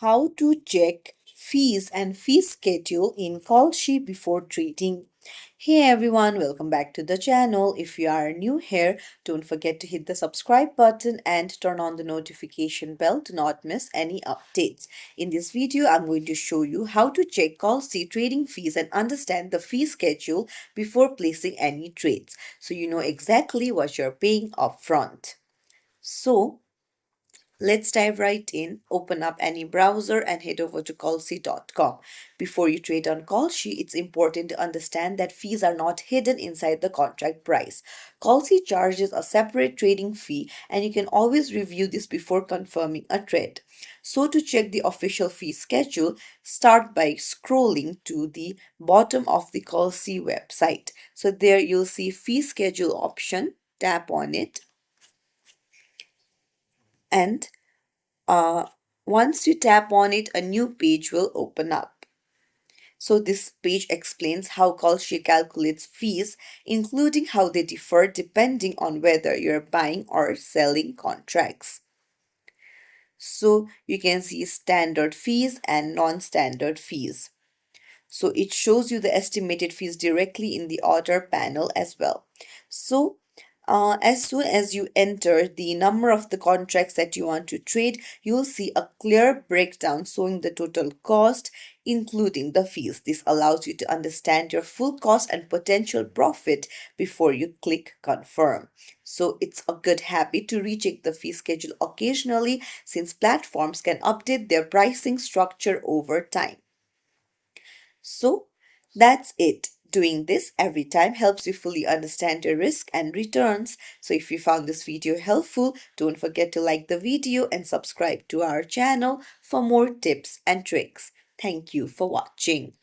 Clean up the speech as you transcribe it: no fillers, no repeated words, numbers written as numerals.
How to check fees and fee schedule in Kalshi before trading. Hey everyone, welcome back to the channel. If you are new here, don't forget to hit the subscribe button and turn on the notification bell to not miss any updates. In this video, I'm going to show you how to check Kalshi trading fees and understand the fee schedule before placing any trades, so you know exactly what you're paying upfront. So, let's dive right in. Open up any browser and head over to Kalshi.com. Before you trade on Kalshi, it's important to understand that fees are not hidden inside the contract price. Kalshi charges a separate trading fee, and you can always review this before confirming a trade. So, to check the official fee schedule, start by scrolling to the bottom of the Kalshi website. So, there you'll see fee schedule option. Tap on it and uh, once you tap on it, a new page will open up. So this page explains how Kalshi calculates fees, including how they differ depending on whether you're buying or selling contracts. So you can see standard fees and non-standard fees. So it shows you the estimated fees directly in the order panel as well. So as soon as you enter the number of the contracts that you want to trade, you'll see a clear breakdown showing the total cost, including the fees. This allows you to understand your full cost and potential profit before you click confirm. So it's a good habit to recheck the fee schedule occasionally, since platforms can update their pricing structure over time. So that's it. Doing this every time helps you fully understand your risk and returns. So if you found this video helpful, don't forget to like the video and subscribe to our channel for more tips and tricks. Thank you for watching.